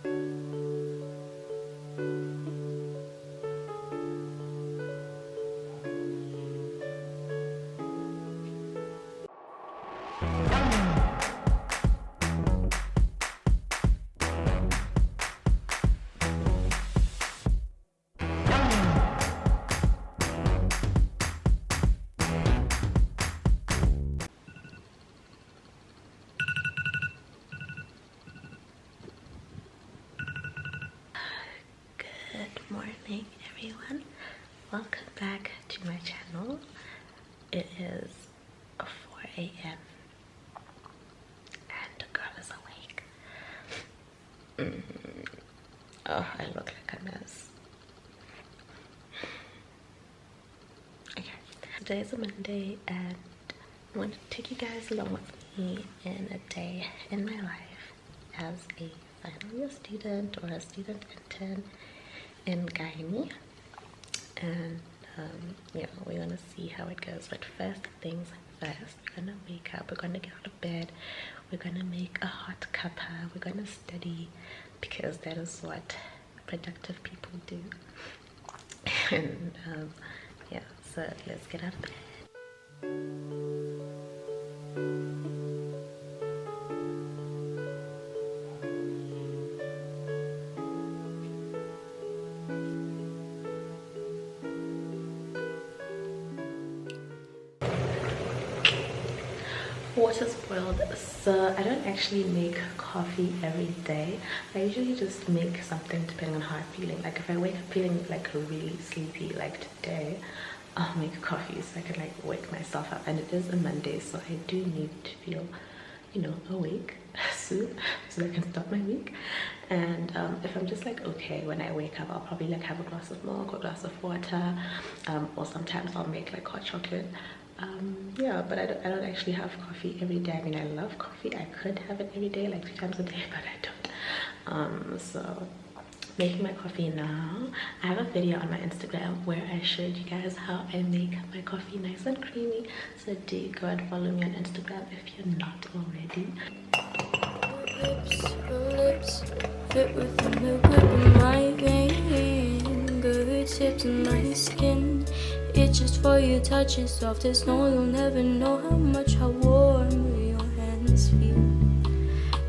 Good morning, everyone. Welcome back to my channel. It is 4 a.m. and the girl is awake. Oh, I look like a mess. Okay, today is a Monday and I want to take you guys along with me in a day in my life as a final year student or a student intern in Gyne. And yeah, we're gonna see how it goes. But first things first, we're gonna wake up, we're gonna get out of bed, we're gonna make a hot cuppa, we're gonna study, because that is what productive people do. And yeah, so let's get out of bed. Water's boiled, so I don't actually make coffee every day. I usually just make something depending on how I'm feeling. Like if I wake up feeling like really sleepy like today, I'll make coffee so I can like wake myself up. And it is a Monday, so I do need to feel, you know, awake soon so that I can start my week. And if I'm just like okay when I wake up, I'll probably like have a glass of milk or a glass of water, or sometimes I'll make like hot chocolate. Yeah, but I don't actually have coffee every day. I mean, I love coffee. I could have it every day, like 2 times a day, but I don't. So making my coffee now. I have a video on my Instagram where I showed you guys how I make my coffee nice and creamy, so do go and follow me on Instagram if you're not already. Lips fit within the grip of my fingertips and my skin. It's just for your touch, it's soft as snow. You'll never know how much, how warm your hands feel.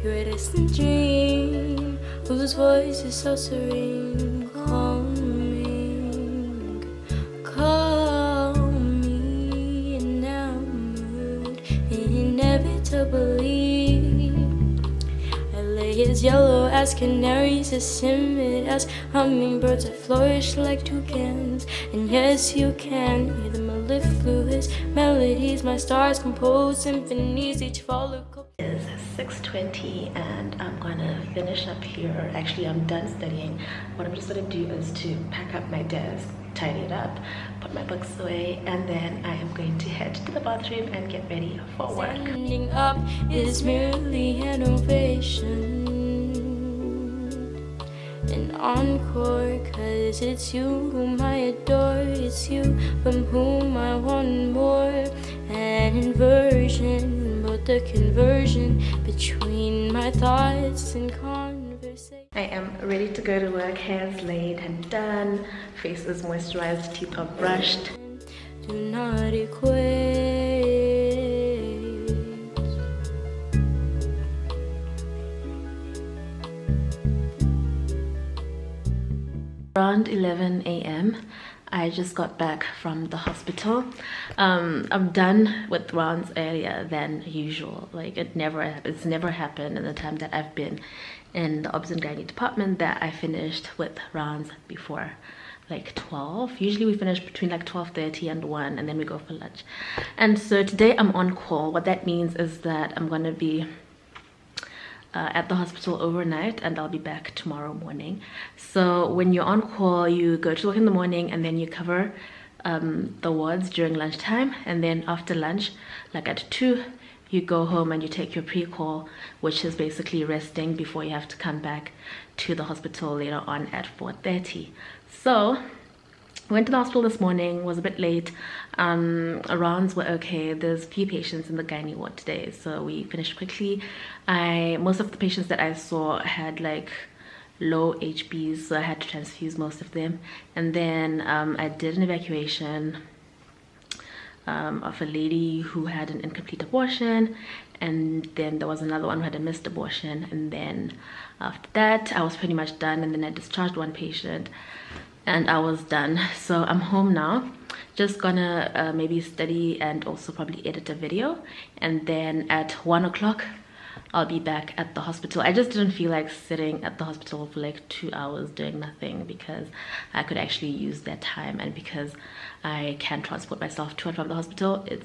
You're a distant dream whose voice is so serene, calming, calming, enamored, inevitably. As yellow as canaries, as timid as hummingbirds, I flourish like toucans. And yes, you can hear the mellifluous melodies my stars compose symphonies, each follicle. It is 6:20 and I'm gonna finish up here. Actually, I'm done studying. What I'm just gonna do is to pack up my desk, tidy it up, put my books away, and then I am going to head to the bathroom and get ready for work. Standing up is merely an ovation, an encore, cause it's you whom I adore. It's you from whom I want more. An inversion, but the conversion between my thoughts and conversation. I am ready to go to work. Hair's laid and done, face is moisturized, teeth are brushed. Do not equate. Around 11 a.m. I just got back from the hospital. I'm done with rounds earlier than usual. Like it's never happened in the time that I've been in the OBGYN department that I finished with rounds before like 12. Usually we finish between like 12:30 and 1, and then we go for lunch. And so today I'm on call. What that means is that I'm gonna be at the hospital overnight and I'll be back tomorrow morning. So when you're on call, you go to work in the morning and then you cover the wards during lunchtime, and then after lunch, like at 2, you go home and you take your pre-call, which is basically resting before you have to come back to the hospital later on at 4:30. So went to the hospital this morning, was a bit late. Rounds were okay. There's few patients in the gynae ward today, so we finished quickly. Most of the patients that I saw had like low HBs, so I had to transfuse most of them. And then I did an evacuation of a lady who had an incomplete abortion, and then there was another one who had a missed abortion. And then after that I was pretty much done, and then I discharged one patient and I was done. So I'm home now, just gonna maybe study and also probably edit a video, and then at 1 o'clock I'll be back at the hospital. I just didn't feel like sitting at the hospital for like 2 hours doing nothing, because I could actually use that time, and because I can transport myself to and from the hospital, it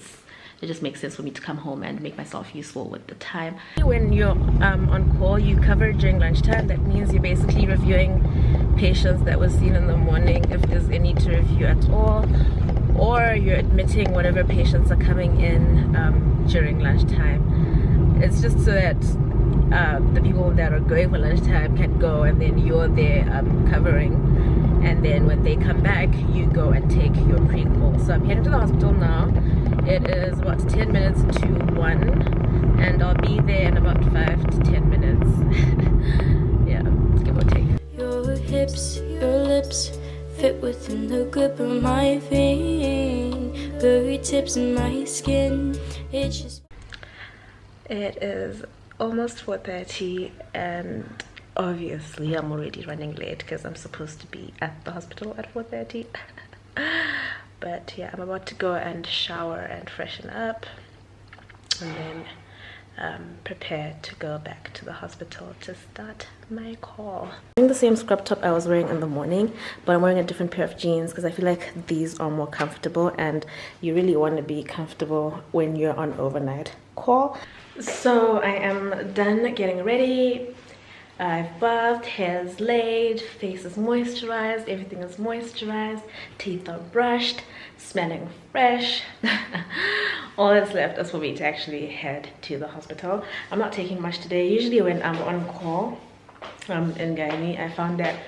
just makes sense for me to come home and make myself useful with the time. When you're on call, you cover during lunchtime. That means you're basically reviewing patients that were seen in the morning, if there's any to review at all, or you're admitting whatever patients are coming in during lunchtime. It's just so that the people that are going for lunchtime can go, and then you're there covering, and then when they come back you go and take your pre-call. So I'm heading to the hospital now. It is about 10 minutes to 1, and I'll be there in about 5 to 10 minutes. Yeah, give or take. Your hips, your lips fit within the grip of my fingertips and my skin. It is almost 4:30, and obviously I'm already running late because I'm supposed to be at the hospital at 4:30. But yeah, I'm about to go and shower and freshen up, and then prepare to go back to the hospital to start my call. I'm wearing the same scrub top I was wearing in the morning, but I'm wearing a different pair of jeans because I feel like these are more comfortable, and you really want to be comfortable when you're on overnight call. So I am done getting ready. I've bathed, hair's laid, face is moisturized, everything is moisturized, teeth are brushed, smelling fresh. All that's left is for me to actually head to the hospital. I'm not taking much today. Usually when I'm on call in Gyne, I found that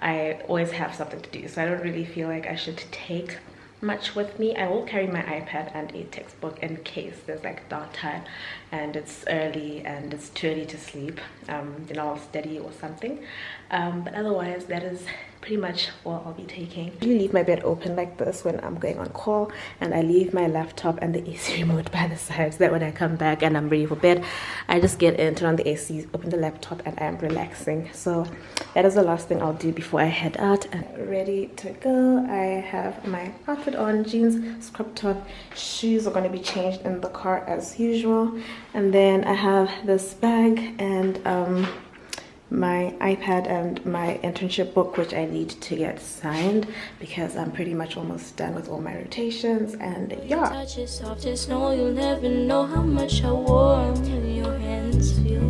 I always have something to do, so I don't really feel like I should take much with me. I will carry my iPad and a textbook in case there's like downtime and it's early and it's too early to sleep. Then I'll study or something, but otherwise that is pretty much all I'll be taking. I usually leave my bed open like this when I'm going on call, and I leave my laptop and the AC remote by the side so that when I come back and I'm ready for bed, I just get in, turn on the AC, open the laptop, and I'm relaxing. So that is the last thing I'll do before I head out and ready to go. I have my outfit on, jeans, scrub top, shoes are going to be changed in the car as usual, and then I have this bag and my iPad and my internship book, which I need to get signed because I'm pretty much almost done with all my rotations. And yeah, touch is soft, just know you'll never know how much I warm your hands feel.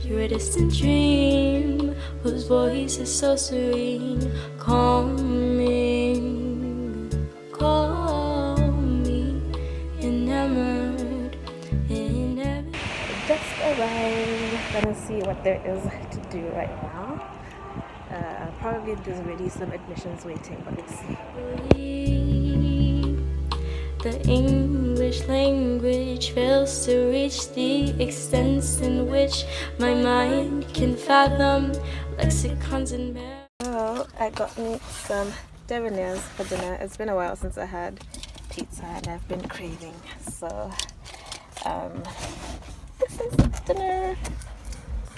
You're a distant dream whose voice is so serene, calming. Call me enamored. just arrived. Gonna see what there is to do right now. Probably there's already some admissions waiting, but let's see. The English language fails to reach the extents in which my mind can fathom lexicons and Well, I got me some debonaires for dinner. It's been a while since I had pizza and I've been craving. So this is dinner.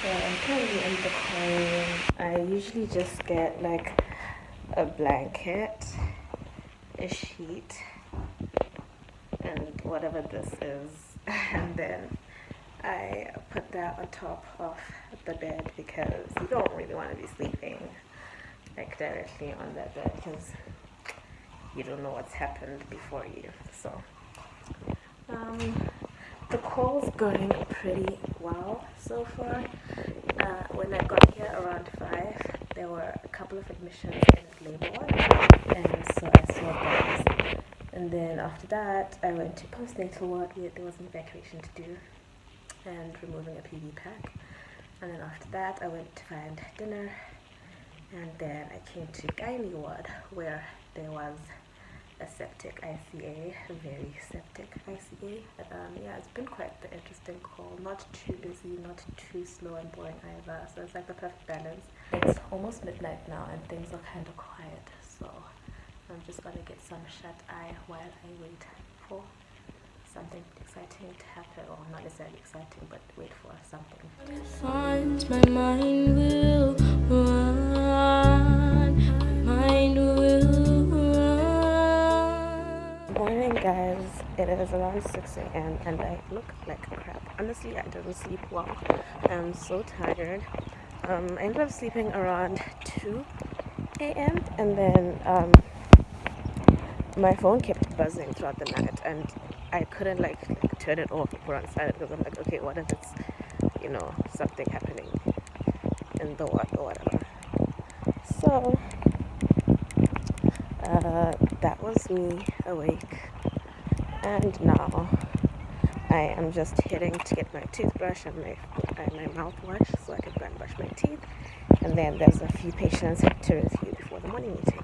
So I'm currently in the home. I usually just get like a blanket, a sheet, and whatever this is, and then I put that on top of the bed because you don't really want to be sleeping like directly on that bed because you don't know what's happened before you. So the call's going pretty well so far. When I got here around 5, there were a couple of admissions in labor ward, and so I saw those. And then after that, I went to postnatal ward where there was an evacuation to do and removing a PV pack. And then after that, I went to find dinner, and then I came to Gyne ward where there was a septic ICA, a very septic ICA. But yeah, it's been quite the interesting call. Not too busy, not too slow and boring either. So it's like the perfect balance. It's almost midnight now and things are kind of quiet. So I'm just gonna get some shut-eye while I wait for something exciting to happen, or not necessarily exciting, but wait for something. Finds my mind will run, my mind will run. Morning guys, it is around 6 a.m. and I look like crap. Honestly, I didn't sleep well. I'm so tired. I ended up sleeping around 2 a.m. and then my phone kept buzzing throughout the night and I couldn't like turn it off or on silent because I'm like, okay, what if it's, you know, something happening in the ward or whatever. So that was me awake, and now I am just heading to get my toothbrush and my mouthwash so I can go and brush my teeth, and then there's a few patients to review before the morning meeting.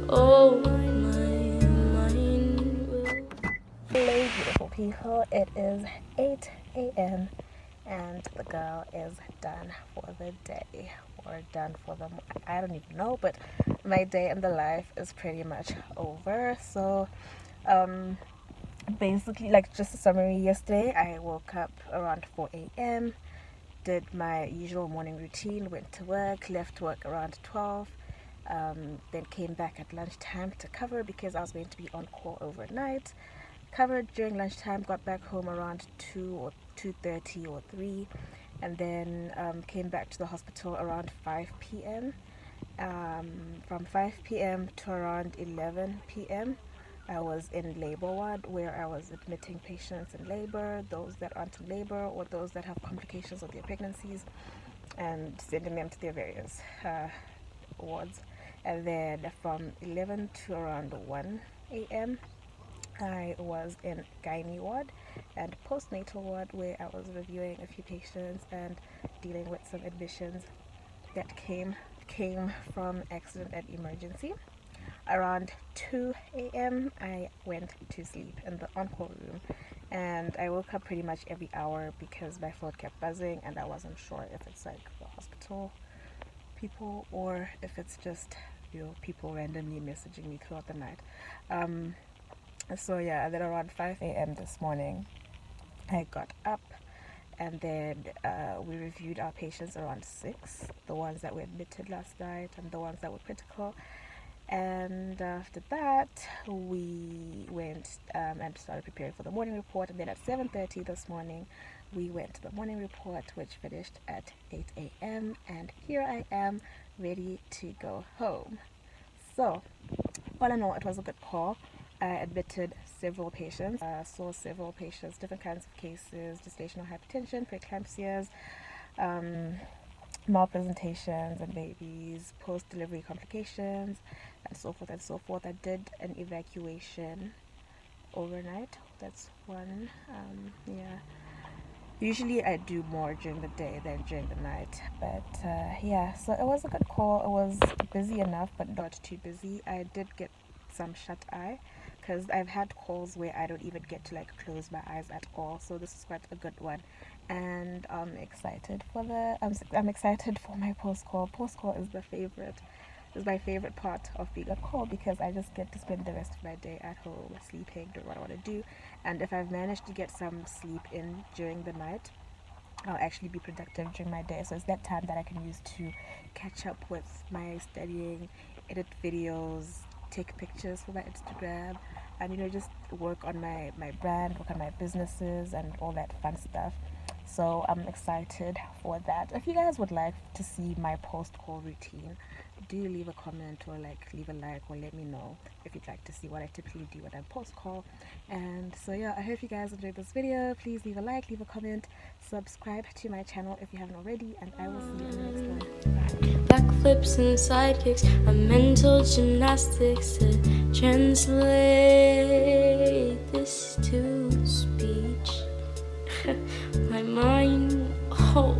Oh, my mind will. Hello beautiful people, it is 8 a.m. and the girl is done for the day, or done for the, I don't even know, but my day in the life is pretty much over. So basically, like, just a summary, yesterday I woke up around 4 a.m, did my usual morning routine, went to work, left work around 12, then came back at lunchtime to cover because I was going to be on call overnight. Covered during lunchtime, got back home around 2 or 2:30 or 3, and then came back to the hospital around 5 p.m. From 5 p.m. to around 11 p.m. I was in labor ward where I was admitting patients in labor, those that aren't in labor or those that have complications of their pregnancies, and sending them to their various wards. And then from 11 to around 1 a.m. I was in Gyne ward and postnatal ward where I was reviewing a few patients and dealing with some admissions that came from accident and emergency. Around 2 a.m. I went to sleep in the on-call room, and I woke up pretty much every hour because my phone kept buzzing and I wasn't sure if it's like the hospital people or if it's just, you know, people randomly messaging me throughout the night. So yeah, then around 5 a.m. this morning I got up, and then we reviewed our patients around 6, the ones that were admitted last night and the ones that were critical. And after that we went and started preparing for the morning report, and then at 7:30 this morning we went to the morning report, which finished at 8 a.m. and here I am ready to go home. So all in all, it was a good call. I admitted several patients, saw several patients, different kinds of cases, gestational hypertension, preeclampsias, malpresentations and babies, post-delivery complications, and so forth and so forth. I did an evacuation overnight. That's one. Yeah. Usually I do more during the day than during the night, but yeah, so it was a good call. It was busy enough, but not too busy. I did get some shut-eye because I've had calls where I don't even get to like close my eyes at all, so this is quite a good one, and I'm excited for I'm excited for my post-call. Post-call is my favorite part of being a call because I just get to spend the rest of my day at home sleeping, doing what I want to do, and if I've managed to get some sleep in during the night, I'll actually be productive during my day. So it's that time that I can use to catch up with my studying, edit videos, take pictures for my Instagram, and, you know, just work on my brand, work on my businesses and all that fun stuff. So I'm excited for that. If you guys would like to see my post-call routine, do leave a comment or like leave a like or let me know if you'd like to see what I typically do when I'm post-call. And so yeah, I hope you guys enjoyed this video. Please leave a like, leave a comment, subscribe to my channel if you haven't already, and I will see you in the next one. Bye. Backflips and sidekicks, a mental gymnastics to translate this to speech. My mind, oh.